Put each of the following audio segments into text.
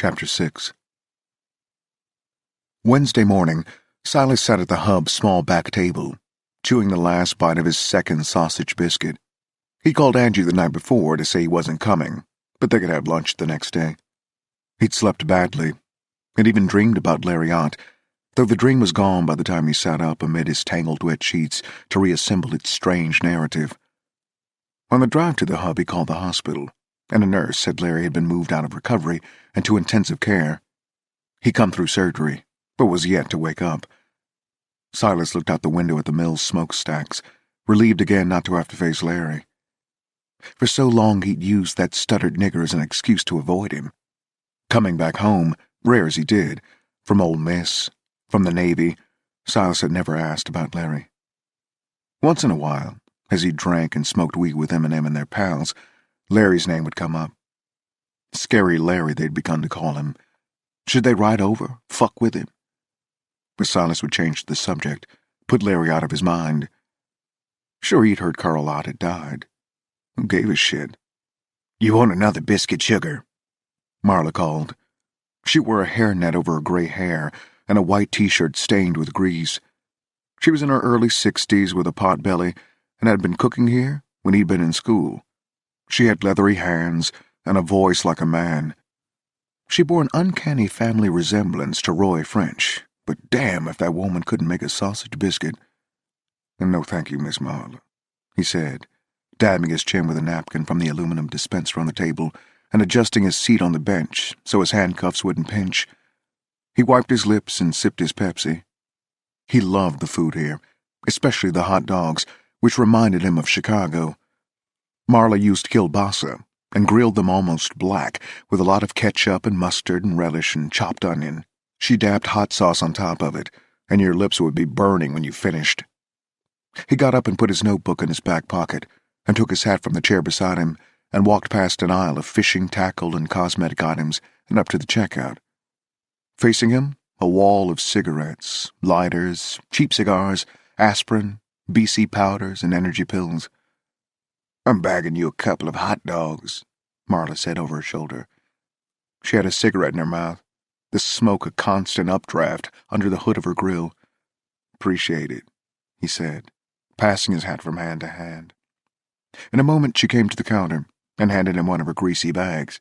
Chapter 6. Wednesday morning, Silas sat at the hub's small back table, chewing the last bite of his second sausage biscuit. He called Angie the night before to say he wasn't coming, but they could have lunch the next day. He'd slept badly, and even dreamed about Lariat, though the dream was gone by the time he sat up amid his tangled wet sheets to reassemble its strange narrative. On the drive to the hub, he called the hospital, and a nurse said Larry had been moved out of recovery and to intensive care. He'd come through surgery, but was yet to wake up. Silas looked out the window at the mill's smokestacks, relieved again not to have to face Larry. For so long he'd used that stuttered nigger as an excuse to avoid him. Coming back home, rare as he did, from Ole Miss, from the Navy, Silas had never asked about Larry. Once in a while, as he drank and smoked weed with Eminem and their pals, Larry's name would come up. Scary Larry, they'd begun to call him. Should they ride over, fuck with him? But Silas would change the subject, put Larry out of his mind. Sure, he'd heard Carl Ott had died. Who gave a shit? "You want another biscuit, sugar?" Marla called. She wore a hairnet over her gray hair and a white t-shirt stained with grease. She was in her early 60s with a pot belly and had been cooking here when he'd been in school. She had leathery hands and a voice like a man. She bore an uncanny family resemblance to Roy French, but damn if that woman couldn't make a sausage biscuit. "No, thank you, Miss Marla," he said, dabbing his chin with a napkin from the aluminum dispenser on the table and adjusting his seat on the bench so his handcuffs wouldn't pinch. He wiped his lips and sipped his Pepsi. He loved the food here, especially the hot dogs, which reminded him of Chicago. Marla used kielbasa and grilled them almost black with a lot of ketchup and mustard and relish and chopped onion. She dabbed hot sauce on top of it, and your lips would be burning when you finished. He got up and put his notebook in his back pocket and took his hat from the chair beside him and walked past an aisle of fishing tackle and cosmetic items and up to the checkout. Facing him, a wall of cigarettes, lighters, cheap cigars, aspirin, BC powders, and energy pills. "I'm bagging you a couple of hot dogs," Marla said over her shoulder. She had a cigarette in her mouth, the smoke a constant updraft under the hood of her grill. "Appreciate it," he said, passing his hat from hand to hand. In a moment she came to the counter and handed him one of her greasy bags.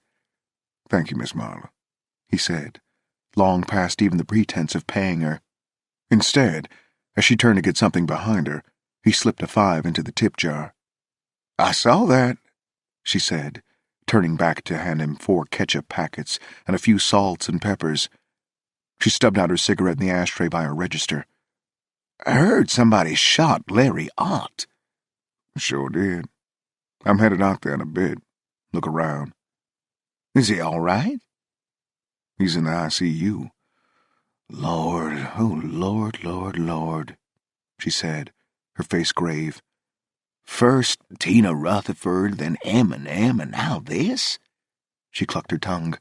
"Thank you, Miss Marla," he said, long past even the pretense of paying her. Instead, as she turned to get something behind her, he slipped a 5 into the tip jar. "I saw that," she said, turning back to hand him 4 ketchup packets and a few salts and peppers. She stubbed out her cigarette in the ashtray by her register. "I heard somebody shot Larry Ott." "Sure did. I'm headed out there in a bit. Look around." "Is he all right?" "He's in the ICU." "Lord, oh Lord, Lord, Lord," she said, her face grave. "First Tina Rutherford, then Eminem, and now this?" She clucked her tongue.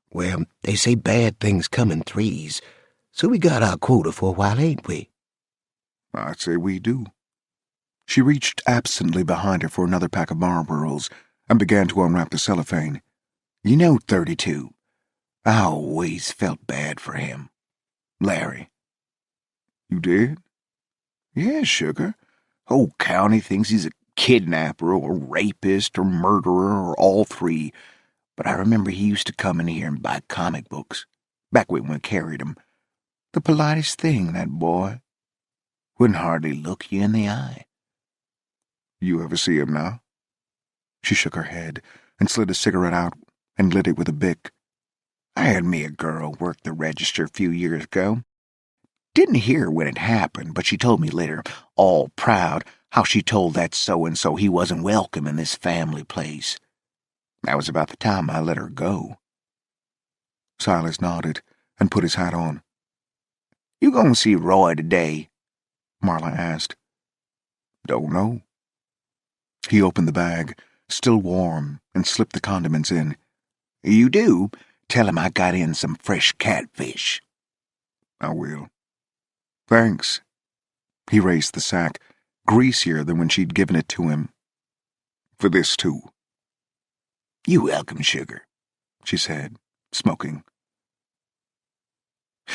"Well, they say bad things come in threes, so we got our quota for a while, ain't we?" "I'd say we do." She reached absently behind her for another pack of Marlboros and began to unwrap the cellophane. "You know 32. I always felt bad for him. Larry." "You did?" "Yeah, sugar. Whole county thinks he's a kidnapper or rapist or murderer or all three. But I remember he used to come in here and buy comic books, back when we carried 'em. The politest thing, that boy. Wouldn't hardly look you in the eye." "You ever see him now?" She shook her head and slid a cigarette out and lit it with a Bic. "I had me a girl work the register a few years ago. Didn't hear when it happened, but she told me later, all proud, how she told that so-and-so he wasn't welcome in this family place. That was about the time I let her go." Silas nodded and put his hat on. "You gonna see Roy today?" Marla asked. "Don't know." He opened the bag, still warm, and slipped the condiments in. "You do? Tell him I got in some fresh catfish." "I will." "Thanks." He raised the sack, greasier than when she'd given it to him. "For this, too." "You welcome, sugar," she said, smoking.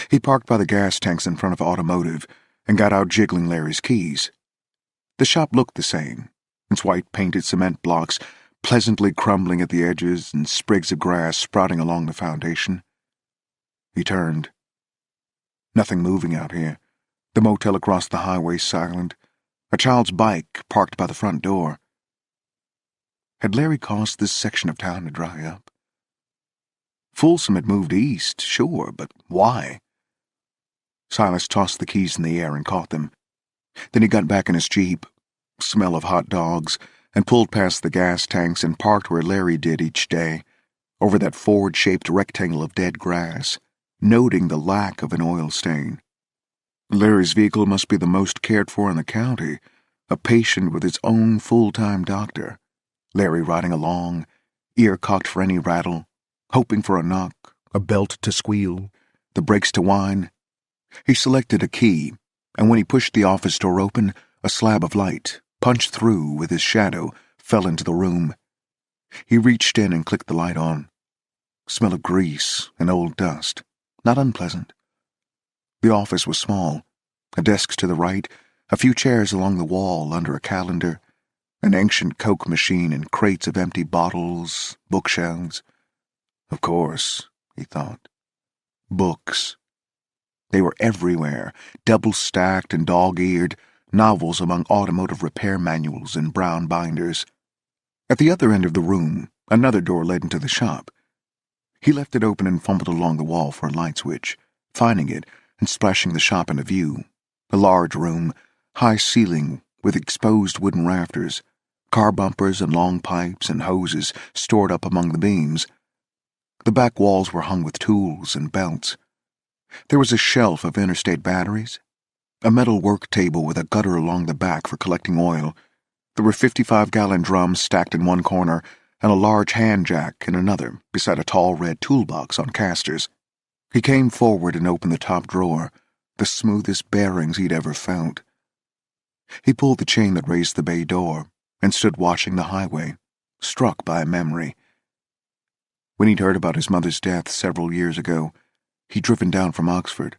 He parked by the gas tanks in front of Automotive and got out jiggling Larry's keys. The shop looked the same, its white-painted cement blocks pleasantly crumbling at the edges and sprigs of grass sprouting along the foundation. He turned. Nothing moving out here. The motel across the highway silent. A child's bike parked by the front door. Had Larry caused this section of town to dry up? Folsom had moved east, sure, but why? Silas tossed the keys in the air and caught them. Then he got back in his Jeep, smell of hot dogs, and pulled past the gas tanks and parked where Larry did each day, over that forward-shaped rectangle of dead grass, noting the lack of an oil stain. Larry's vehicle must be the most cared for in the county, a patient with its own full-time doctor. Larry riding along, ear cocked for any rattle, hoping for a knock, a belt to squeal, the brakes to whine. He selected a key, and when he pushed the office door open, a slab of light, punched through with his shadow, fell into the room. He reached in and clicked the light on. Smell of grease and old dust. Not unpleasant. The office was small. A desk to the right, a few chairs along the wall under a calendar, an ancient Coke machine and crates of empty bottles, bookshelves. Of course, he thought. Books. They were everywhere, double-stacked and dog-eared, novels among automotive repair manuals in brown binders. At the other end of the room, another door led into the shop. He left it open and fumbled along the wall for a light switch, finding it and splashing the shop into view. A large room, high ceiling with exposed wooden rafters, car bumpers and long pipes and hoses stored up among the beams. The back walls were hung with tools and belts. There was a shelf of interstate batteries, a metal work table with a gutter along the back for collecting oil. There were 55-gallon drums stacked in one corner and a large hand jack in another beside a tall red toolbox on casters. He came forward and opened the top drawer, the smoothest bearings he'd ever felt. He pulled the chain that raised the bay door and stood watching the highway, struck by a memory. When he'd heard about his mother's death several years ago, he'd driven down from Oxford.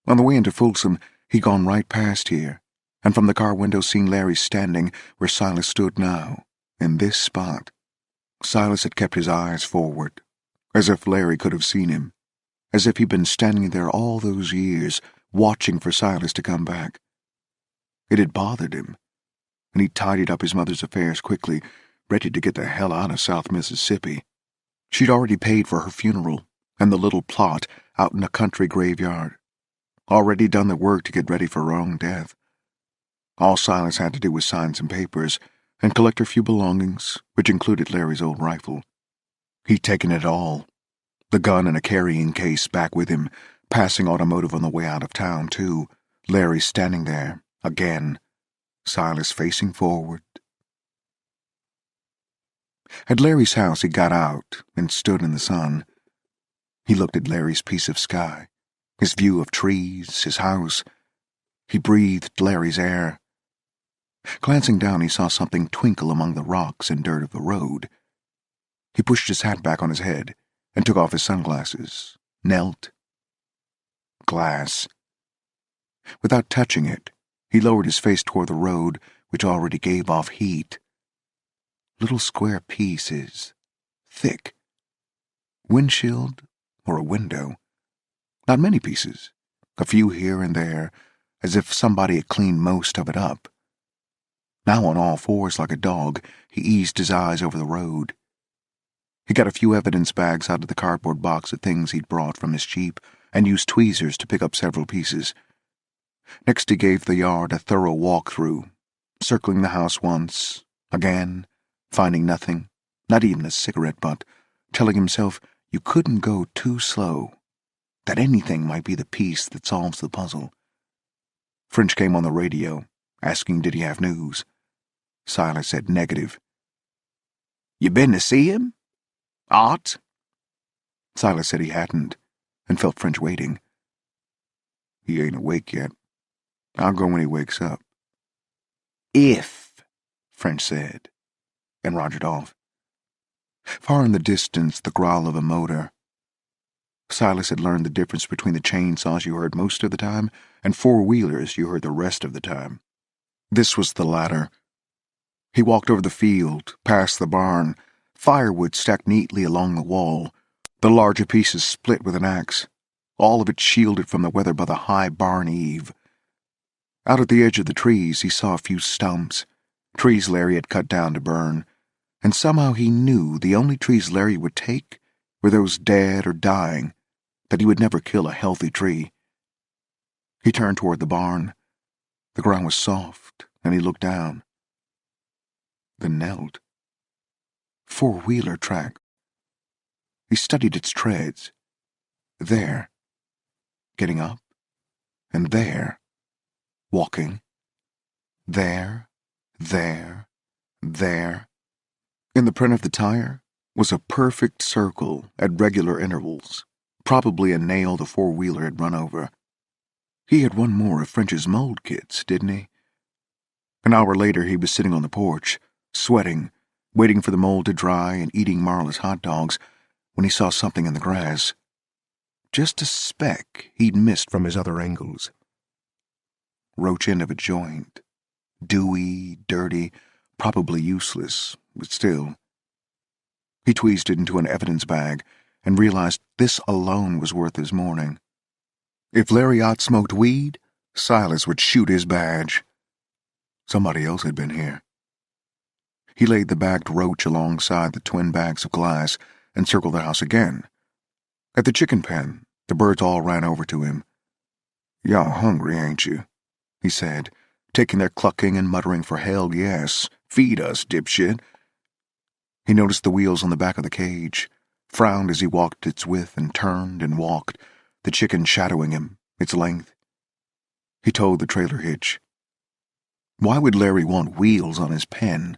On the way into Folsom, he'd gone right past here, and from the car window seen Larry standing where Silas stood now, in this spot. Silas had kept his eyes forward, as if Larry could have seen him, as if he'd been standing there all those years, watching for Silas to come back. It had bothered him, and he tidied up his mother's affairs quickly, ready to get the hell out of South Mississippi. She'd already paid for her funeral and the little plot out in a country graveyard, already done the work to get ready for her own death. All Silas had to do was sign some papers and collect her few belongings, which included Larry's old rifle. He'd taken it all, the gun in a carrying case back with him, passing Automotive on the way out of town, too. Larry standing there, again, Silas facing forward. At Larry's house he got out and stood in the sun. He looked at Larry's piece of sky, his view of trees, his house. He breathed Larry's air. Glancing down, he saw something twinkle among the rocks and dirt of the road. He pushed his hat back on his head and took off his sunglasses, knelt. Glass. Without touching it, he lowered his face toward the road, which already gave off heat. Little square pieces, thick. Windshield or a window. Not many pieces, a few here and there, as if somebody had cleaned most of it up. Now on all fours like a dog, he eased his eyes over the road. He got a few evidence bags out of the cardboard box of things he'd brought from his Jeep and used tweezers to pick up several pieces. Next he gave the yard a thorough walk-through, circling the house once, again, finding nothing, not even a cigarette butt, telling himself you couldn't go too slow, that anything might be the piece that solves the puzzle. French came on the radio, asking did he have news. Silas said negative. "You been to see him? Art?" Silas said he hadn't, and felt French waiting. "He ain't awake yet. I'll go when he wakes up." "If," French said, and rogered off. Far in the distance, the growl of a motor, Silas had learned the difference between the chainsaws you heard most of the time and four-wheelers you heard the rest of the time. This was the latter. He walked over the field, past the barn, firewood stacked neatly along the wall, the larger pieces split with an axe, all of it shielded from the weather by the high barn eave. Out at the edge of the trees he saw a few stumps, trees Larry had cut down to burn, and somehow he knew the only trees Larry would take were those dead or dying, that he would never kill a healthy tree. He turned toward the barn. The ground was soft, and he looked down. Then knelt. Four-wheeler track. He studied its treads. There. Getting up. And there. Walking. There. There. There. In the print of the tire was a perfect circle at regular intervals, probably a nail the four-wheeler had run over. He had one more of French's mold kits, didn't he? An hour later he was sitting on the porch, sweating, waiting for the mold to dry and eating Marla's hot dogs, when he saw something in the grass. Just a speck he'd missed from his other angles. Roach end of a joint. Dewy, dirty, probably useless, but still. He tweezed it into an evidence bag and realized this alone was worth his mourning. If Larry smoked weed, Silas would shoot his badge. Somebody else had been here. He laid the bagged roach alongside the twin bags of glass and circled the house again. At the chicken pen, the birds all ran over to him. "Y'all hungry, ain't you?" he said, taking their clucking and muttering for hell yes. "Feed us, dipshit." He noticed the wheels on the back of the cage, frowned as he walked its width and turned and walked, the chicken shadowing him, its length. He towed the trailer hitch. Why would Larry want wheels on his pen?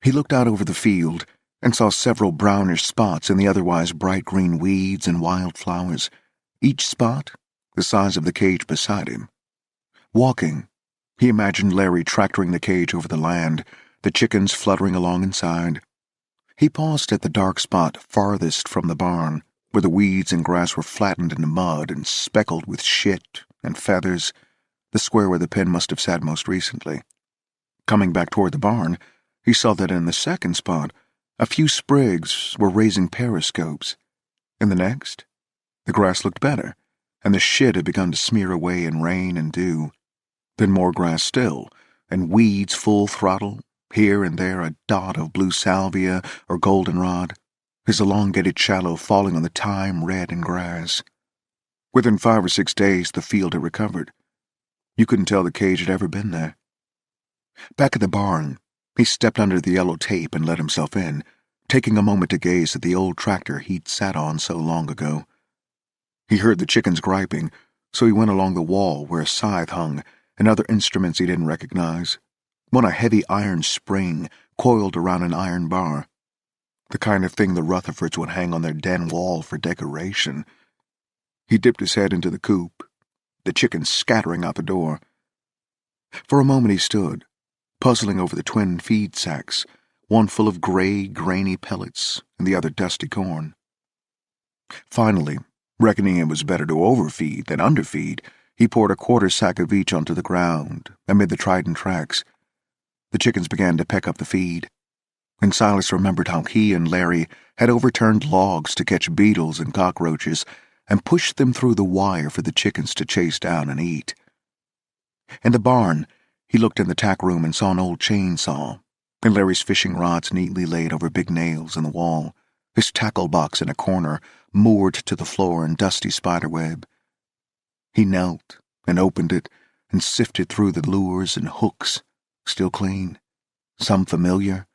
He looked out over the field and saw several brownish spots in the otherwise bright green weeds and wild flowers, each spot the size of the cage beside him. Walking, he imagined Larry tractoring the cage over the land, the chickens fluttering along inside. He paused at the dark spot farthest from the barn, where the weeds and grass were flattened into mud and speckled with shit and feathers, the square where the pen must have sat most recently. Coming back toward the barn, he saw that in the second spot, a few sprigs were raising periscopes. In the next, the grass looked better, and the shit had begun to smear away in rain and dew. Then more grass still, and weeds full throttle, here and there a dot of blue salvia or goldenrod, his elongated shadow falling on the thyme red and grass. Within 5 or 6 days the field had recovered. You couldn't tell the cage had ever been there. Back at the barn, he stepped under the yellow tape and let himself in, taking a moment to gaze at the old tractor he'd sat on so long ago. He heard the chickens griping, so he went along the wall where a scythe hung and other instruments he didn't recognize. One a heavy iron spring coiled around an iron bar, the kind of thing the Rutherfords would hang on their den wall for decoration. He dipped his head into the coop, the chickens scattering out the door. For a moment he stood, puzzling over the twin feed sacks, one full of gray, grainy pellets and the other dusty corn. Finally, reckoning it was better to overfeed than underfeed, he poured a quarter sack of each onto the ground amid the trodden tracks. The chickens began to peck up the feed, and Silas remembered how he and Larry had overturned logs to catch beetles and cockroaches and pushed them through the wire for the chickens to chase down and eat. In the barn, he looked in the tack room and saw an old chainsaw, and Larry's fishing rods neatly laid over big nails in the wall, his tackle box in a corner, moored to the floor in dusty spiderweb. He knelt and opened it and sifted through the lures and hooks, still clean, some familiar,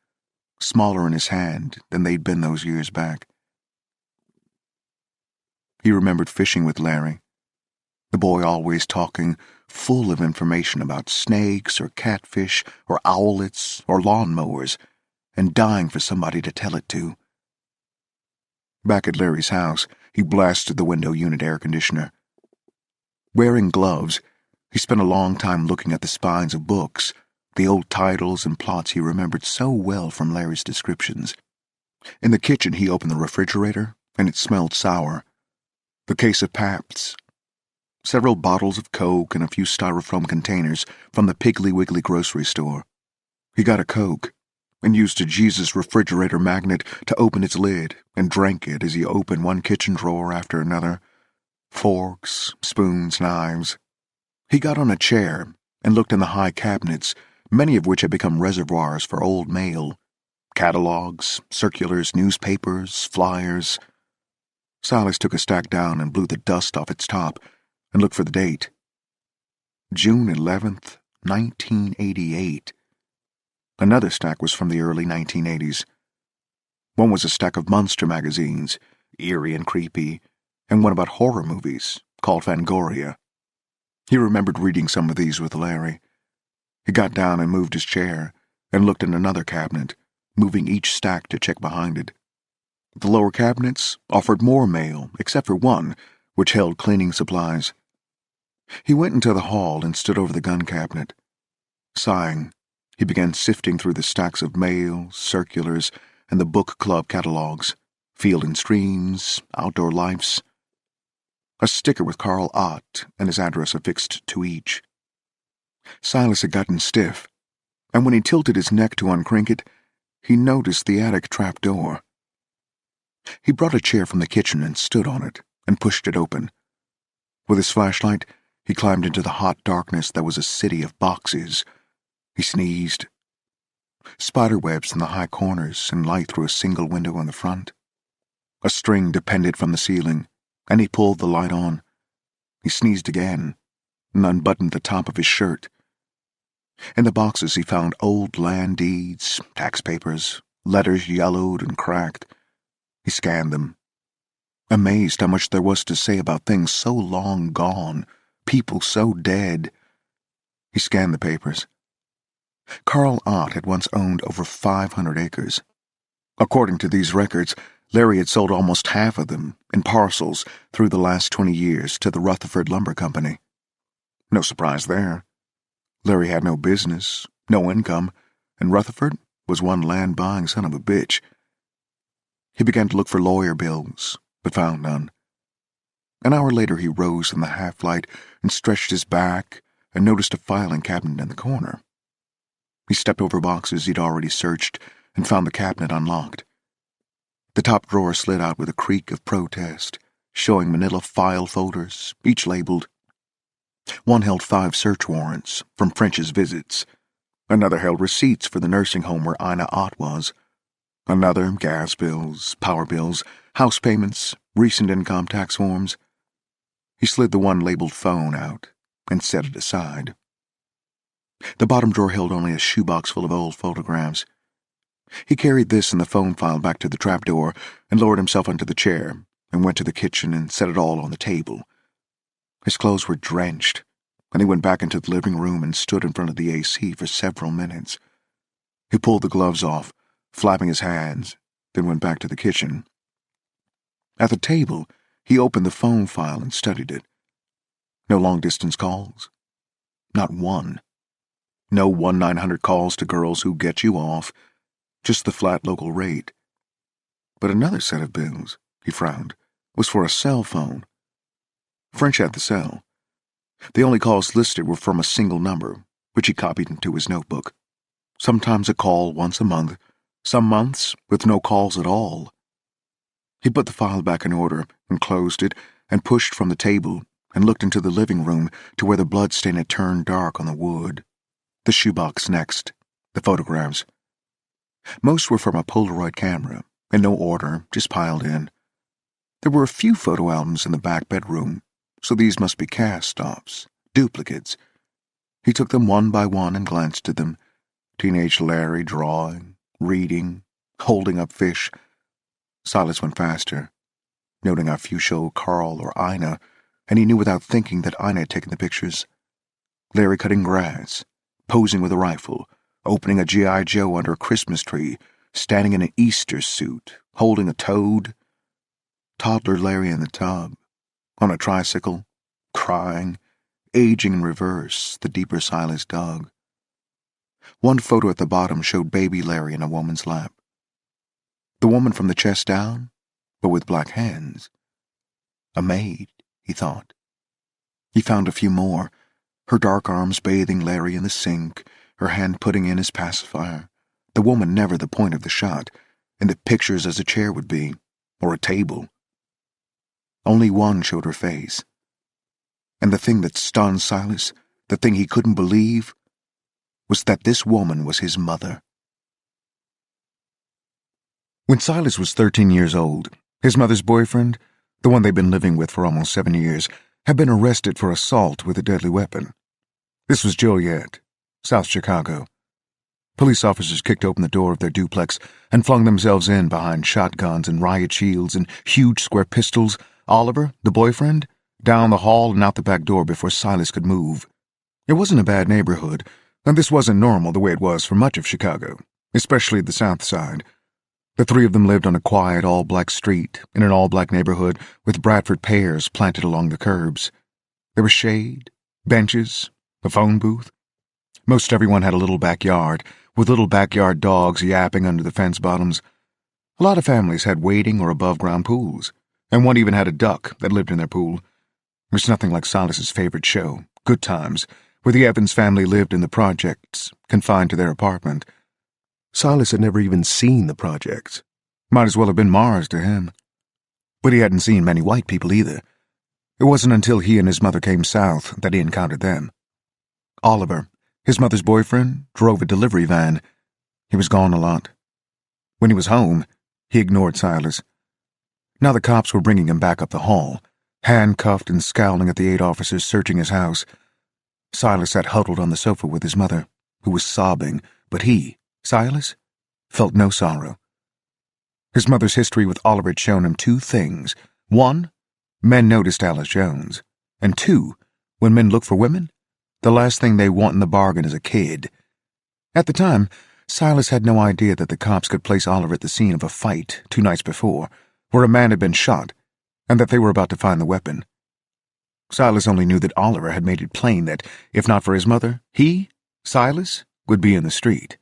smaller in his hand than they'd been those years back. He remembered fishing with Larry, the boy always talking, full of information about snakes or catfish or owlets or lawnmowers, and dying for somebody to tell it to. Back at Larry's house, he blasted the window unit air conditioner. Wearing gloves, he spent a long time looking at the spines of books, the old titles and plots he remembered so well from Larry's descriptions. In the kitchen, he opened the refrigerator, and it smelled sour. a case of Pabsts, several bottles of Coke, and a few styrofoam containers from the Piggly Wiggly grocery store. He got a Coke and used a Jesus refrigerator magnet to open its lid and drank it as he opened one kitchen drawer after another. Forks, spoons, knives. He got on a chair and looked in the high cabinets, many of which had become reservoirs for old mail. Catalogs, circulars, newspapers, flyers. Silas took a stack down and blew the dust off its top and looked for the date. June 11th, 1988. Another stack was from the early 1980s. One was a stack of monster magazines, eerie and creepy, and one about horror movies, called Fangoria. He remembered reading some of these with Larry. He got down and moved his chair, and looked in another cabinet, moving each stack to check behind it. The lower cabinets offered more mail, except for one, which held cleaning supplies. He went into the hall and stood over the gun cabinet. Sighing, he began sifting through the stacks of mail, circulars, and the book club catalogs, Field and Streams, Outdoor Lives. A sticker with Carl Ott and his address affixed to each. Silas had gotten stiff, and when he tilted his neck to uncrank it, he noticed the attic trap door. He brought a chair from the kitchen and stood on it and pushed it open. With his flashlight, he climbed into the hot darkness that was a city of boxes. He sneezed. Spiderwebs in the high corners and light through a single window on the front. A string depended from the ceiling, and he pulled the light on. He sneezed again and unbuttoned the top of his shirt. In the boxes he found old land deeds, tax papers, letters yellowed and cracked. He scanned them, amazed how much there was to say about things so long gone, people so dead. He scanned the papers. Carl Ott had once owned over 500 acres. According to these records, Larry had sold almost half of them in parcels through the last 20 years to the Rutherford Lumber Company. No surprise there. Larry had no business, no income, and Rutherford was one land-buying son of a bitch. He began to look for lawyer bills, but found none. An hour later he rose in the half-light and stretched his back and noticed a filing cabinet in the corner. He stepped over boxes he'd already searched and found the cabinet unlocked. The top drawer slid out with a creak of protest, showing manila file folders, each labeled. One held 5 search warrants from French's visits. Another held receipts for the nursing home where Ina Ott was. Another, gas bills, power bills, house payments, recent income tax forms. He slid the one labeled phone out and set it aside. The bottom drawer held only a shoebox full of old photographs. He carried this and the phone file back to the trapdoor and lowered himself onto the chair and went to the kitchen and set it all on the table. His clothes were drenched, and he went back into the living room and stood in front of the AC for several minutes. He pulled the gloves off, flapping his hands, then went back to the kitchen. At the table, he opened the phone file and studied it. No long-distance calls. Not one. No 1-900 calls to girls who get you off, just the flat local rate. But another set of bills, he frowned, was for a cell phone. French had the cell. The only calls listed were from a single number, which he copied into his notebook. Sometimes a call once a month, some months with no calls at all. He put the file back in order and closed it and pushed from the table and looked into the living room to where the bloodstain had turned dark on the wood. The shoebox next, the photographs. Most were from a Polaroid camera, in no order, just piled in. There were a few photo albums in the back bedroom, so these must be cast-offs, duplicates. He took them one by one and glanced at them. Teenage Larry drawing, reading, holding up fish. Silas went faster, noting how few showed Carl or Ina, and he knew without thinking that Ina had taken the pictures. Larry cutting grass, posing with a rifle, opening a G.I. Joe under a Christmas tree, standing in an Easter suit, holding a toad. Toddler Larry in the tub, on a tricycle, crying, aging in reverse, the deeper Silas dug. One photo at the bottom showed baby Larry in a woman's lap. The woman from the chest down, but with black hands. A maid, he thought. He found a few more, her dark arms bathing Larry in the sink, her hand putting in his pacifier, the woman never the point of the shot, and the pictures as a chair would be, or a table. Only one showed her face. And the thing that stunned Silas, the thing he couldn't believe, was that this woman was his mother. When Silas was 13 years old, his mother's boyfriend, the one they'd been living with for almost 7 years, had been arrested for assault with a deadly weapon. This was Joliet, South Chicago. Police officers kicked open the door of their duplex and flung themselves in behind shotguns and riot shields and huge square pistols. Oliver, the boyfriend, down the hall and out the back door before Silas could move. It wasn't a bad neighborhood, and this wasn't normal the way it was for much of Chicago, especially the South Side. The three of them lived on a quiet, all-black street in an all-black neighborhood with Bradford pears planted along the curbs. There was shade, benches, a phone booth. Most everyone had a little backyard, with little backyard dogs yapping under the fence bottoms. A lot of families had wading or above-ground pools, and one even had a duck that lived in their pool. There's nothing like Silas's favorite show, Good Times, where the Evans family lived in the projects, confined to their apartment. Silas had never even seen the projects. Might as well have been Mars to him. But he hadn't seen many white people either. It wasn't until he and his mother came south that he encountered them. Oliver, his mother's boyfriend, drove a delivery van. He was gone a lot. When he was home, he ignored Silas. Now the cops were bringing him back up the hall, handcuffed and scowling at the 8 officers searching his house. Silas sat huddled on the sofa with his mother, who was sobbing, but he, Silas, felt no sorrow. His mother's history with Oliver had shown him 2 things. 1, men noticed Alice Jones. And 2, when men look for women, the last thing they want in the bargain is a kid. At the time, Silas had no idea that the cops could place Oliver at the scene of a fight 2 nights before, where a man had been shot, and that they were about to find the weapon. Silas only knew that Oliver had made it plain that, if not for his mother, he, Silas, would be in the street.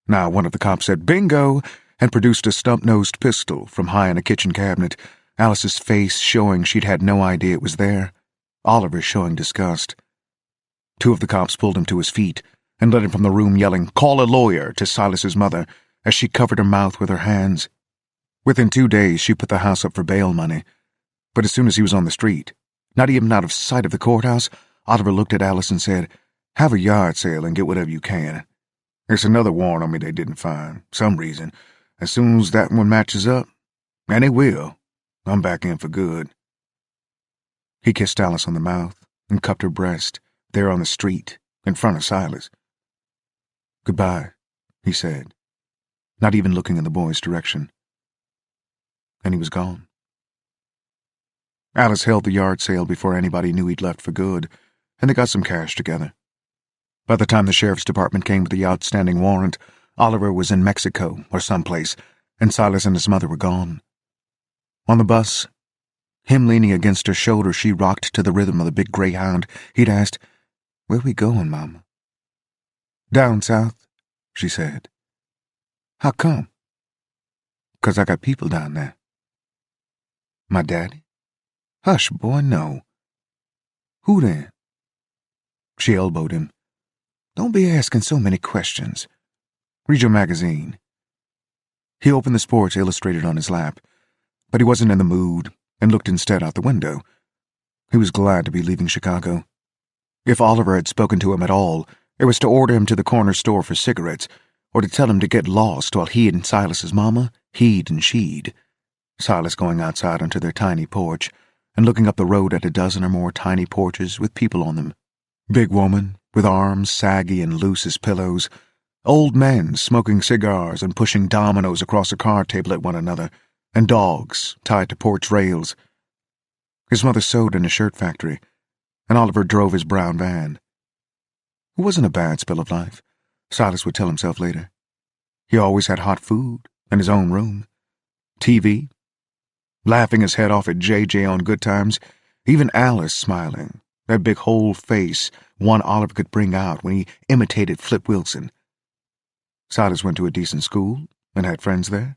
Now one of the cops said, "Bingo!" and produced a stump-nosed pistol from high in a kitchen cabinet, Alice's face showing she'd had no idea it was there, Oliver showing disgust. 2 of the cops pulled him to his feet and led him from the room yelling, "Call a lawyer," to Silas's mother as she covered her mouth with her hands. Within 2 days, she put the house up for bail money. But as soon as he was on the street, not even out of sight of the courthouse, Oliver looked at Alice and said, "Have a yard sale and get whatever you can. There's another warrant on me they didn't find, some reason. As soon as that one matches up, and it will, I'm back in for good." He kissed Alice on the mouth and cupped her breast, there on the street, in front of Silas. "Goodbye," he said, not even looking in the boy's direction. And he was gone. Alice held the yard sale before anybody knew he'd left for good, and they got some cash together. By the time the sheriff's department came with the outstanding warrant, Oliver was in Mexico or someplace, and Silas and his mother were gone. On the bus, him leaning against her shoulder, she rocked to the rhythm of the big greyhound. He'd asked, "Where we going, Mama?" "Down south," she said. "How come?" "'Cause I got people down there." "My daddy?" "Hush, boy, no." "Who then?" She elbowed him. "Don't be asking so many questions. Read your magazine." He opened the Sports Illustrated on his lap, but he wasn't in the mood and looked instead out the window. He was glad to be leaving Chicago. If Oliver had spoken to him at all, it was to order him to the corner store for cigarettes, or to tell him to get lost while he and Silas's mama, he'd and she'd. Silas going outside onto their tiny porch and looking up the road at a dozen or more tiny porches with people on them. Big woman, with arms saggy and loose as pillows. Old men smoking cigars and pushing dominoes across a card table at one another, and dogs tied to porch rails. His mother sewed in a shirt factory, and Oliver drove his brown van. It wasn't a bad spell of life, Silas would tell himself later. He always had hot food and his own room. TV, laughing his head off at JJ on Good Times, even Alice smiling, that big whole face one Oliver could bring out when he imitated Flip Wilson. Silas went to a decent school and had friends there.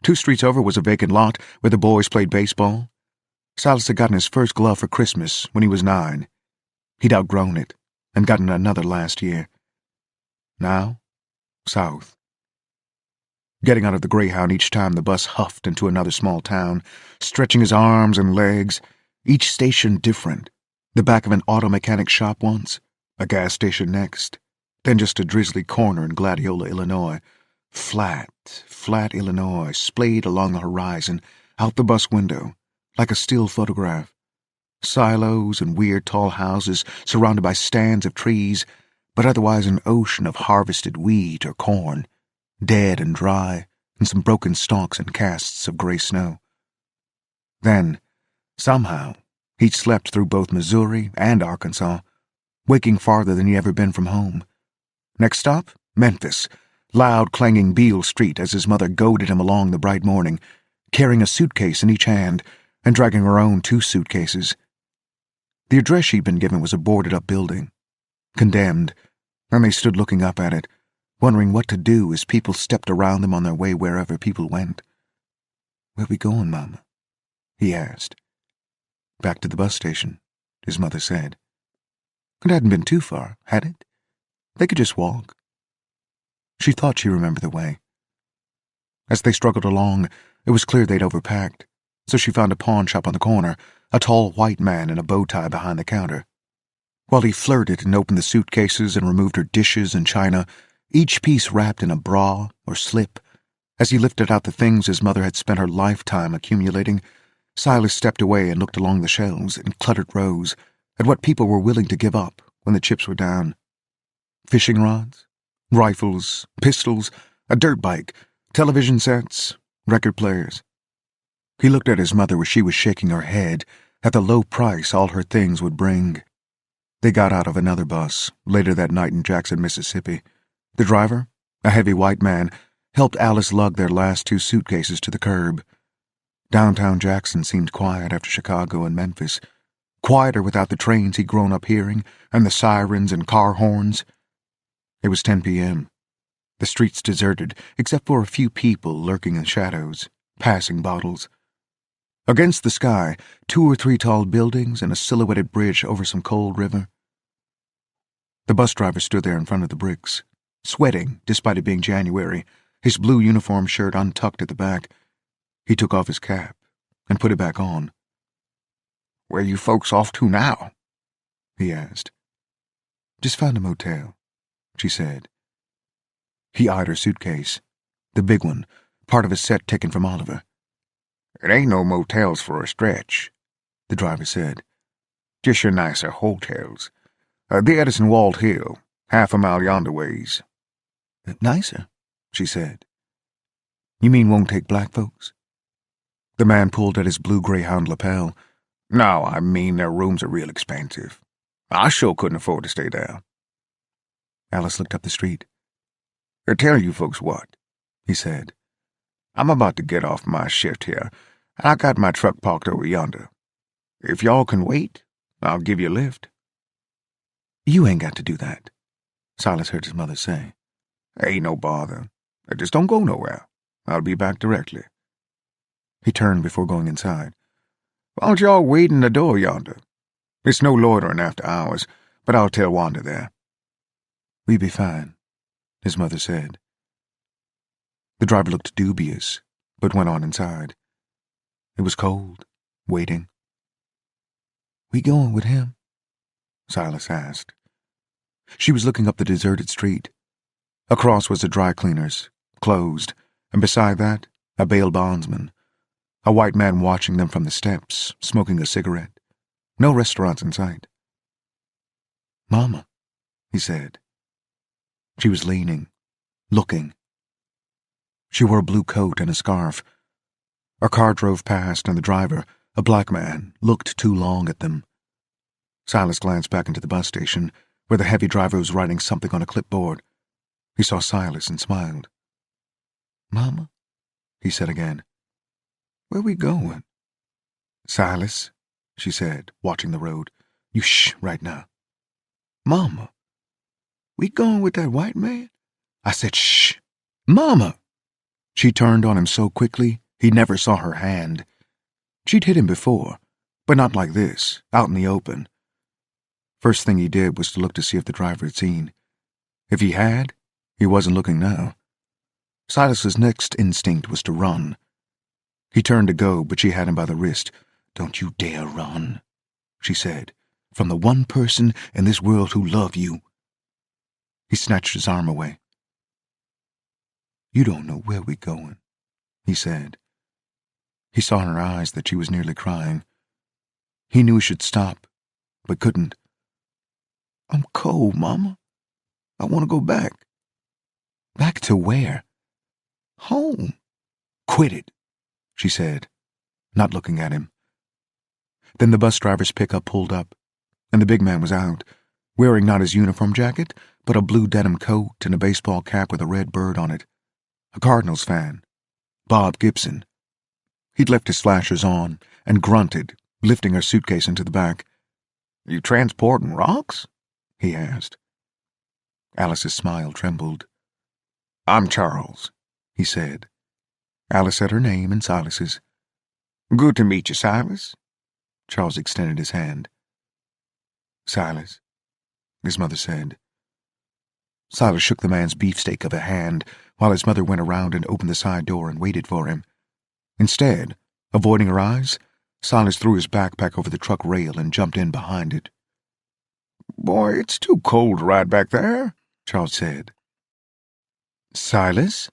2 streets over was a vacant lot where the boys played baseball. Silas had gotten his first glove for Christmas when he was 9. He'd outgrown it and gotten another last year. Now, south. Getting out of the Greyhound each time the bus huffed into another small town, stretching his arms and legs, each station different. The back of an auto mechanic shop once, a gas station next, then just a drizzly corner in Gladiola, Illinois. Flat Illinois, splayed along the horizon, out the bus window, like a still photograph. Silos and weird tall houses surrounded by stands of trees, but otherwise an ocean of harvested wheat or corn, dead and dry, and some broken stalks and casts of gray snow. Then, somehow, he'd slept through both Missouri and Arkansas, waking farther than he'd ever been from home. Next stop, Memphis, loud clanging Beale Street as his mother goaded him along the bright morning, carrying a suitcase in each hand and dragging her own 2 suitcases. The address she'd been given was a boarded-up building, condemned, and they stood looking up at it, wondering what to do as people stepped around them on their way wherever people went. "Where we going, Mama?" he asked. "Back to the bus station," his mother said. It hadn't been too far, had it? They could just walk. She thought she remembered the way. As they struggled along, it was clear they'd overpacked, so she found a pawn shop on the corner, a tall white man in a bow tie behind the counter. While he flirted and opened the suitcases and removed her dishes and china, each piece wrapped in a bra or slip, as he lifted out the things his mother had spent her lifetime accumulating, Silas stepped away and looked along the shelves in cluttered rows at what people were willing to give up when the chips were down. Fishing rods, rifles, pistols, a dirt bike, television sets, record players. He looked at his mother as she was shaking her head at the low price all her things would bring. They got out of another bus later that night in Jackson, Mississippi. The driver, a heavy white man, helped Alice lug their last 2 suitcases to the curb. Downtown Jackson seemed quiet after Chicago and Memphis, quieter without the trains he'd grown up hearing and the sirens and car horns. It was 10 p.m. The streets deserted, except for a few people lurking in shadows, passing bottles. Against the sky, 2 or 3 tall buildings and a silhouetted bridge over some cold river. The bus driver stood there in front of the bricks, sweating despite it being January, his blue uniform shirt untucked at the back. He took off his cap and put it back on. "Where you folks off to now?" he asked. "Just found a motel," she said. He eyed her suitcase, the big one, part of a set taken from Oliver. "It ain't no motels for a stretch," the driver said. "Just your nicer hotels. The Edison Walled Hill, half a mile yonder ways." "Nicer?" she said. "You mean won't take black folks?" The man pulled at his blue Greyhound lapel. "No, I mean their rooms are real expensive. I sure couldn't afford to stay there." Alice looked up the street. "Tell you folks what," he said. "I'm about to get off my shift here, and I got my truck parked over yonder. If y'all can wait, I'll give you a lift." "You ain't got to do that," Silas heard his mother say. "Ain't no bother. Just don't go nowhere. I'll be back directly." He turned before going inside. "Why don't y'all wait in the door yonder? It's no loitering after hours, but I'll tell Wanda there." "We be fine," his mother said. The driver looked dubious, but went on inside. It was cold, waiting. "We going with him?" Silas asked. She was looking up the deserted street. Across was a dry cleaner's, closed, and beside that, a bail bondsman. A white man watching them from the steps, smoking a cigarette. No restaurants in sight. "Mama," he said. She was leaning, looking. She wore a blue coat and a scarf. A car drove past, and the driver, a black man, looked too long at them. Silas glanced back into the bus station, where the heavy driver was writing something on a clipboard. He saw Silas and smiled. "Mama," he said again. "Where we going?" "Silas," she said, watching the road. "You shh right now." "Mama, we going with that white man?" "I said shh." "Mama!" She turned on him so quickly he never saw her hand. She'd hit him before, But not like this, out in the open. First thing he did was to look to see if the driver had seen. If he had, he wasn't looking now. Silas's next instinct was to run. He turned to go, but she had him by the wrist. "Don't you dare run," she said, "from the one person in this world who loved you." He snatched his arm away. "You don't know where we're going," he said. He saw in her eyes that she was nearly crying. He knew he should stop, but couldn't. "I'm cold, Mama. I want to go back." "Back to where?" "Home." "Quit it," she said, not looking at him. Then the bus driver's pickup pulled up, and the big man was out, wearing not his uniform jacket, but a blue denim coat and a baseball cap with a red bird on it. A Cardinals fan. Bob Gibson. He'd left his flashers on and grunted, lifting her suitcase into the back. "You transporting rocks?" he asked. Alice's smile trembled. "I'm Charles," he said. Alice said her name and Silas's. "Good to meet you, Silas." Charles extended his hand. "Silas," his mother said. Silas shook the man's beefsteak of a hand while his mother went around and opened the side door and waited for him. Instead, avoiding her eyes, Silas threw his backpack over the truck rail and jumped in behind it. "Boy, it's too cold to ride back there," Charles said. "Silas,"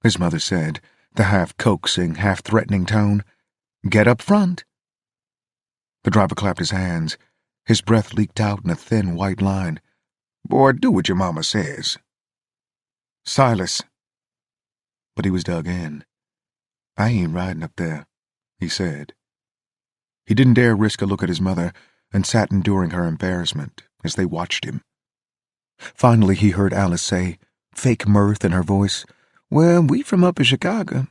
his mother said, the half-coaxing, half-threatening tone, "get up front." The driver clapped his hands. His breath leaked out in a thin white line. "Boy, do what your mama says." "Silas." But he was dug in. "I ain't riding up there," he said. He didn't dare risk a look at his mother and sat enduring her embarrassment as they watched him. Finally he heard Alice say, fake mirth in her voice, "Well, we from up in Chicago.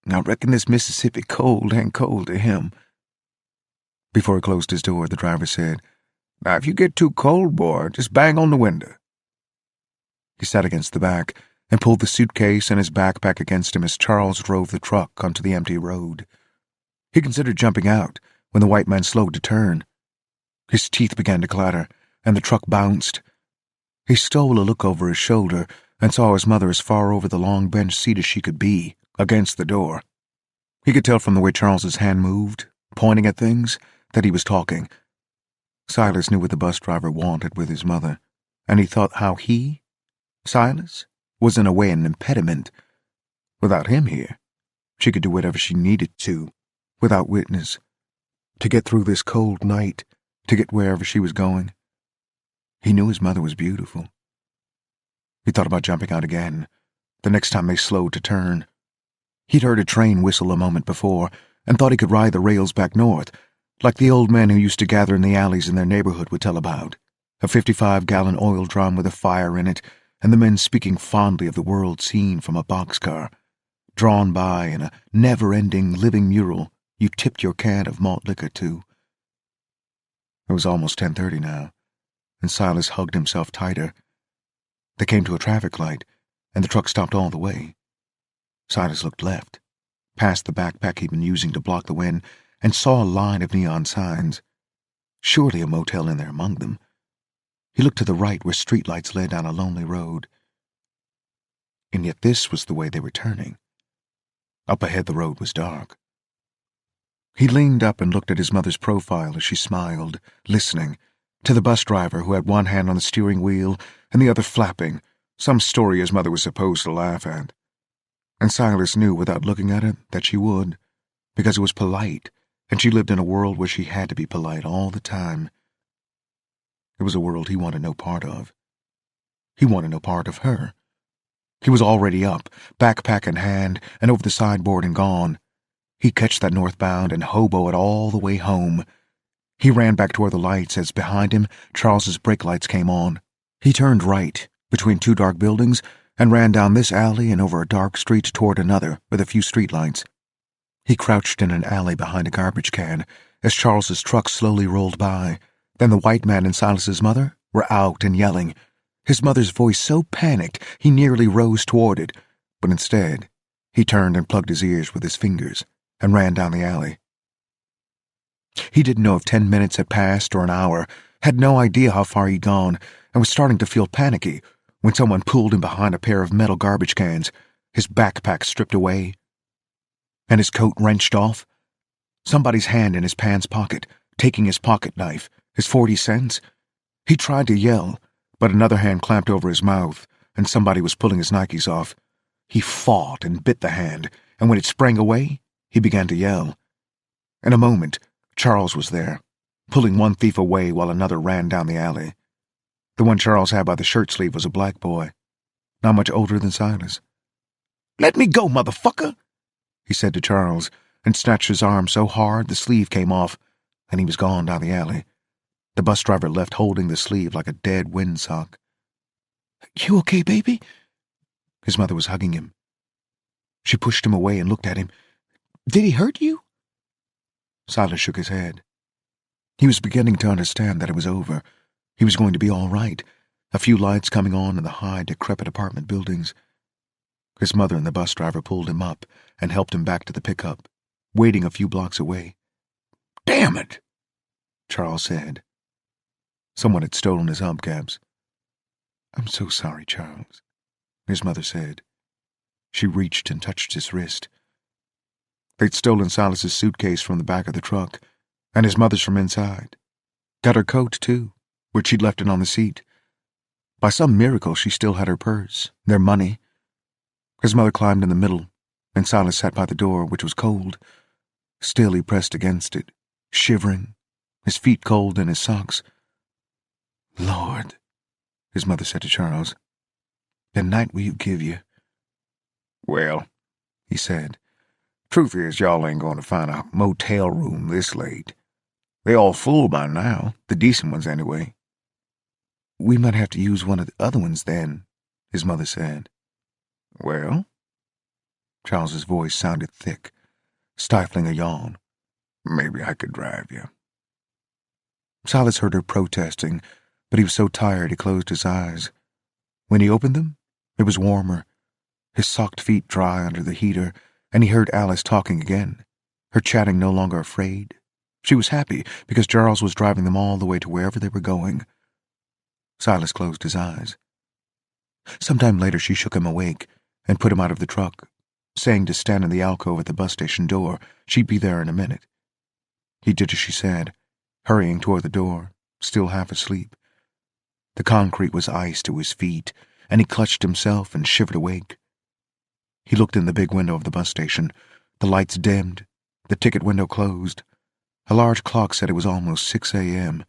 I reckon this Mississippi cold ain't cold to him." Before he closed his door, the driver said, "Now, if you get too cold, boy, just bang on the window." He sat against the back and pulled the suitcase and his backpack against him as Charles drove the truck onto the empty road. He considered jumping out when the white man slowed to turn. His teeth began to clatter, and the truck bounced. He stole a look over his shoulder and saw his mother as far over the long bench seat as she could be, against the door. He could tell from the way Charles's hand moved, pointing at things, that he was talking. Silas knew what the bus driver wanted with his mother, and he thought how he, Silas, was in a way an impediment. Without him here, she could do whatever she needed to, without witness, to get through this cold night, to get wherever she was going. He knew his mother was beautiful. He thought about jumping out again, the next time they slowed to turn. He'd heard a train whistle a moment before, and thought he could ride the rails back north, like the old men who used to gather in the alleys in their neighborhood would tell about. A 55-gallon oil drum with a fire in it, and the men speaking fondly of the world seen from a boxcar, drawn by in a never-ending living mural you tipped your can of malt liquor to. It was almost 10:30 now, and Silas hugged himself tighter. They came to a traffic light, and the truck stopped all the way. Silas looked left, past the backpack he'd been using to block the wind, and saw a line of neon signs. Surely a motel in there among them. He looked to the right where streetlights led down a lonely road. And yet this was the way they were turning. Up ahead the road was dark. He leaned up and looked at his mother's profile as she smiled, listening, to the bus driver who had one hand on the steering wheel and the other flapping, some story his mother was supposed to laugh at. And Silas knew without looking at it that she would, because it was polite, and she lived in a world where she had to be polite all the time. It was a world he wanted no part of. He wanted no part of her. He was already up, backpack in hand, and over the sideboard and gone. He'd catch that northbound and hobo it all the way home. He ran back toward the lights as behind him Charles's brake lights came on. He turned right, between two dark buildings, and ran down this alley and over a dark street toward another with a few streetlights. He crouched in an alley behind a garbage can as Charles's truck slowly rolled by. Then the white man and Silas's mother were out and yelling. His mother's voice so panicked he nearly rose toward it, but instead he turned and plugged his ears with his fingers and ran down the alley. He didn't know if 10 minutes had passed or an hour, had no idea how far he'd gone, and was starting to feel panicky when someone pulled him behind a pair of metal garbage cans, his backpack stripped away, and his coat wrenched off. Somebody's hand in his pants pocket, taking his pocket knife, his 40 cents. He tried to yell, but another hand clamped over his mouth, and somebody was pulling his Nikes off. He fought and bit the hand, and when it sprang away, he began to yell. In a moment, Charles was there, pulling one thief away while another ran down the alley. The one Charles had by the shirt sleeve was a black boy, not much older than Silas. "Let me go, motherfucker!" he said to Charles, and snatched his arm so hard the sleeve came off, and he was gone down the alley. The bus driver left holding the sleeve like a dead windsock. "You okay, baby?" His mother was hugging him. She pushed him away and looked at him. "Did he hurt you?" Silas shook his head. He was beginning to understand that it was over. He was going to be all right. A few lights coming on in the high, decrepit apartment buildings. His mother and the bus driver pulled him up and helped him back to the pickup, waiting a few blocks away. "Damn it," Charles said. Someone had stolen his hubcaps. "I'm so sorry, Charles," his mother said. She reached and touched his wrist. They'd stolen Silas's suitcase from the back of the truck, and his mother's from inside. Got her coat, too, where she'd left it on the seat. By some miracle, she still had her purse, their money. His mother climbed in the middle, and Silas sat by the door, which was cold. Still he pressed against it, shivering, his feet cold in his socks. "Lord," his mother said to Charles, "the night will you give you?" "Well," he said, "truth is y'all ain't going to find a motel room this late. They all full by now, the decent ones anyway." "We might have to use one of the other ones then," his mother said. "Well?" Charles's voice sounded thick, stifling a yawn. "Maybe I could drive you." Silas heard her protesting, but he was so tired he closed his eyes. When he opened them, it was warmer, his socked feet dry under the heater, and he heard Alice talking again, her chatting no longer afraid. She was happy because Charles was driving them all the way to wherever they were going. Silas closed his eyes. Sometime later she shook him awake and put him out of the truck, saying to stand in the alcove at the bus station door. She'd be there in a minute. He did as she said, hurrying toward the door, still half asleep. The concrete was ice to his feet, and he clutched himself and shivered awake. He looked in the big window of the bus station. The lights dimmed, the ticket window closed. A large clock said it was almost 6 a.m.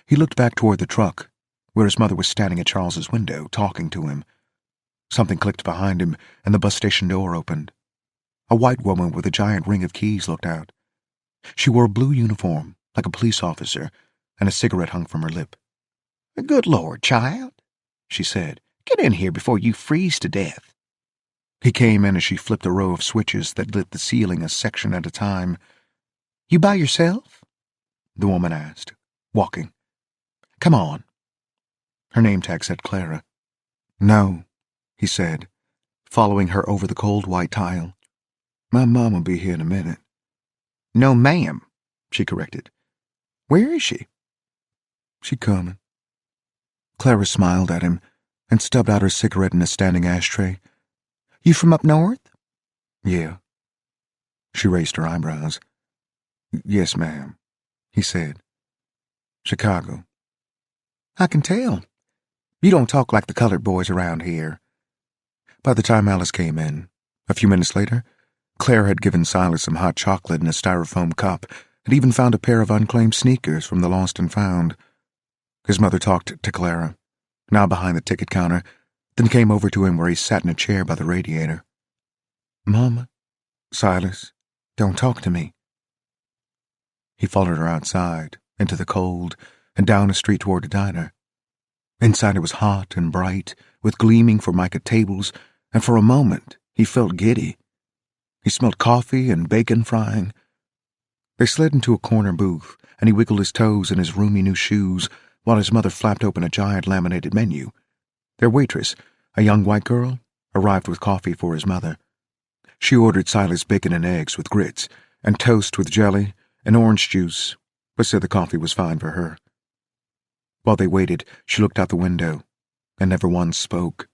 He looked back toward the truck, where his mother was standing at Charles's window, talking to him. Something clicked behind him, and the bus station door opened. A white woman with a giant ring of keys looked out. She wore a blue uniform, like a police officer, and a cigarette hung from her lip. "Good Lord, child," she said. "Get in here before you freeze to death." He came in as she flipped a row of switches that lit the ceiling a section at a time. "You by yourself?" the woman asked, walking. "Come on." Her name tag said Clara. "No," he said, following her over the cold white tile. "My mom'll be here in a minute." "No, ma'am," she corrected. "Where is she?" "She coming." Clara smiled at him and stubbed out her cigarette in a standing ashtray. "You from up north?" "Yeah." She raised her eyebrows. "Yes, ma'am," he said. "Chicago." "I can tell. You don't talk like the colored boys around here." By the time Alice came in, a few minutes later, Claire had given Silas some hot chocolate in a styrofoam cup and even found a pair of unclaimed sneakers from the lost and found. His mother talked to Clara, now behind the ticket counter, then came over to him where he sat in a chair by the radiator. "Mama, Silas, don't talk to me." He followed her outside, into the cold, and down a street toward a diner. Inside it was hot and bright, with gleaming formica tables, and for a moment he felt giddy. He smelled coffee and bacon frying. They slid into a corner booth, and he wiggled his toes in his roomy new shoes while his mother flapped open a giant laminated menu. Their waitress, a young white girl, arrived with coffee for his mother. She ordered Silas bacon and eggs with grits, and toast with jelly, an orange juice, but said the coffee was fine for her. While they waited, she looked out the window, and never once spoke.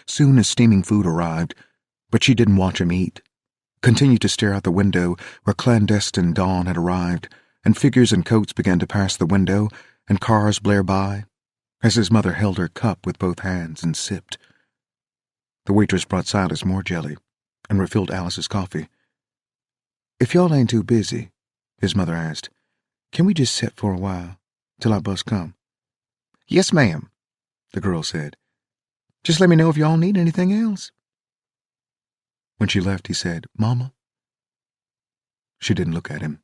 Soon his steaming food arrived, but she didn't watch him eat. Continued to stare out the window where clandestine dawn had arrived, and figures in coats began to pass the window, and cars blare by, as his mother held her cup with both hands and sipped. The waitress brought Silas more jelly, and refilled Alice's coffee. "If y'all ain't too busy," his mother asked, "can we just sit for a while, till our bus come?" "Yes, ma'am," the girl said. "Just let me know if y'all need anything else." When she left, he said, "Mama?" She didn't look at him.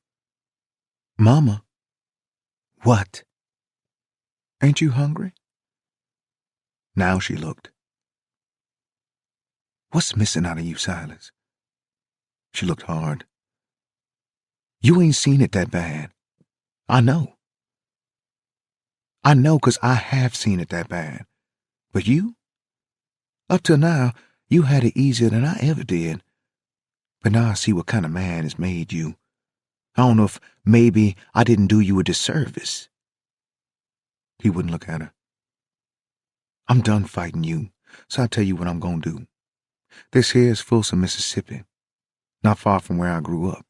"Mama?" "What?" "Ain't you hungry?" Now she looked. "What's missing out of you, Silas?" She looked hard. "You ain't seen it that bad. I know. I know 'cause I have seen it that bad. But you? Up till now, you had it easier than I ever did. But now I see what kind of man has made you. I don't know if maybe I didn't do you a disservice." He wouldn't look at her. "I'm done fighting you, so I'll tell you what I'm gonna do. This here is Folsom, Mississippi, not far from where I grew up.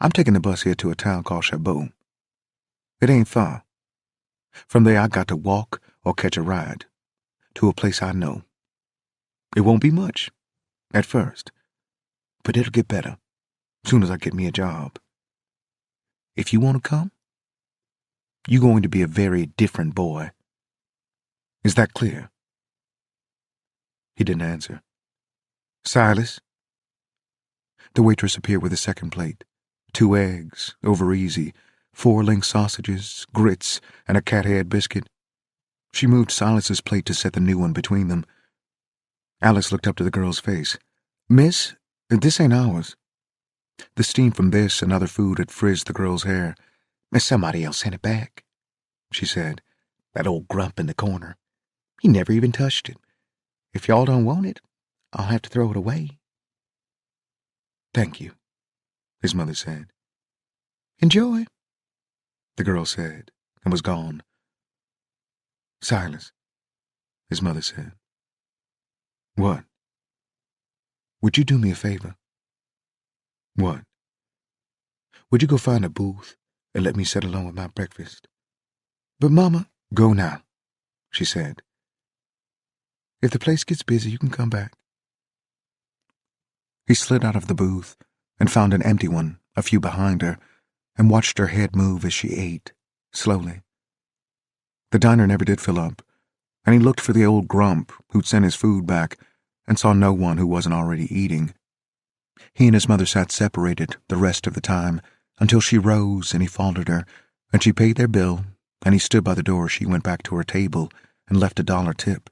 I'm taking the bus here to a town called Chabot. It ain't far. From there I got to walk or catch a ride to a place I know. It won't be much, at first, but it'll get better, soon as I get me a job. If you want to come, you're going to be a very different boy. Is that clear?" He didn't answer. "Silas?" The waitress appeared with a second plate. 2 eggs, over easy, 4 link sausages, grits, and a cat-haired biscuit. She moved Silas's plate to set the new one between them. Alice looked up to the girl's face. "Miss, this ain't ours." The steam from this and other food had frizzed the girl's hair. "Somebody else sent it back," she said. "That old grump in the corner. He never even touched it. If y'all don't want it, I'll have to throw it away." "Thank you," his mother said. "Enjoy," the girl said, and was gone. "Silas," his mother said. "What?" "Would you do me a favor?" "What?" "Would you go find a booth and let me sit alone with my breakfast?" "But, Mama—" "Go now," she said. "If the place gets busy, you can come back." He slid out of the booth and found an empty one a few behind her, and watched her head move as she ate, slowly. The diner never did fill up, and he looked for the old grump who'd sent his food back and saw no one who wasn't already eating. He and his mother sat separated the rest of the time until she rose and he followed her, and she paid their bill, and he stood by the door as she went back to her table and left a $1 tip.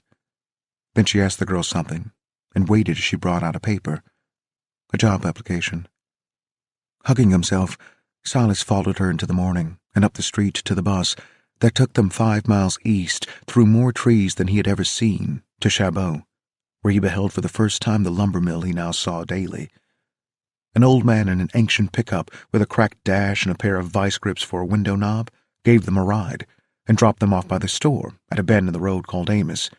Then she asked the girl something and waited as she brought out a paper, a job application. Hugging himself, Silas followed her into the morning and up the street to the bus that took them 5 miles east through more trees than he had ever seen to Chabot, where he beheld for the first time the lumber mill he now saw daily. An old man in an ancient pickup with a cracked dash and a pair of vice grips for a window knob gave them a ride and dropped them off by the store at a bend in the road called Amos.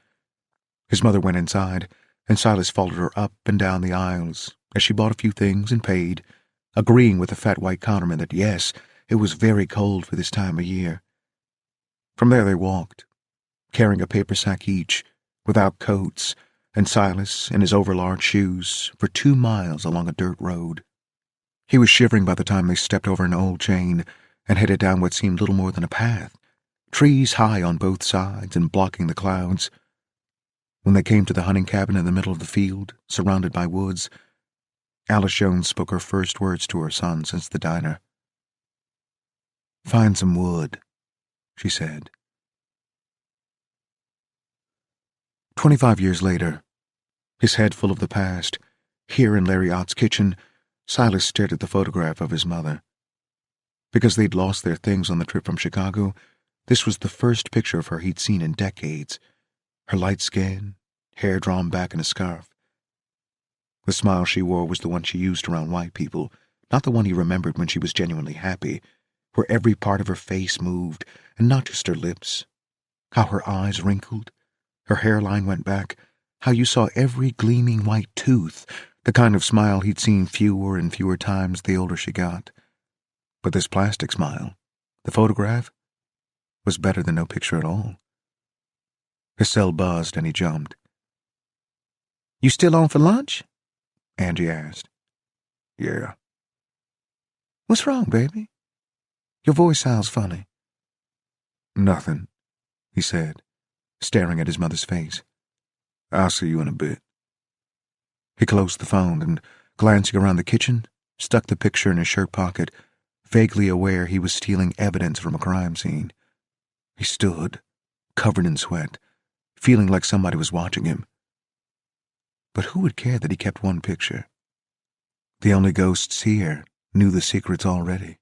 His mother went inside, and Silas followed her up and down the aisles as she bought a few things and paid, agreeing with the fat white counterman that yes, it was very cold for this time of year. From there they walked, carrying a paper sack each, without coats, and Silas in his overlarge shoes, for 2 miles along a dirt road. He was shivering by the time they stepped over an old chain and headed down what seemed little more than a path, trees high on both sides and blocking the clouds. When they came to the hunting cabin in the middle of the field, surrounded by woods, Alice Jones spoke her first words to her son since the diner. "Find some wood," she said. 25 years later, his head full of the past, here in Larry Ott's kitchen, Silas stared at the photograph of his mother. Because they'd lost their things on the trip from Chicago, this was the first picture of her he'd seen in decades. Her light skin, hair drawn back in a scarf. The smile she wore was the one she used around white people, not the one he remembered when she was genuinely happy, where every part of her face moved, and not just her lips. How her eyes wrinkled, her hairline went back, how you saw every gleaming white tooth, the kind of smile he'd seen fewer and fewer times the older she got. But this plastic smile, the photograph, was better than no picture at all. His cell buzzed and he jumped. "You still on for lunch?" Angie asked. "Yeah." "What's wrong, baby? Your voice sounds funny." "Nothing," he said, staring at his mother's face. "I'll see you in a bit." He closed the phone and, glancing around the kitchen, stuck the picture in his shirt pocket, vaguely aware he was stealing evidence from a crime scene. He stood, covered in sweat, feeling like somebody was watching him. But who would care that he kept one picture? The only ghosts here knew the secrets already.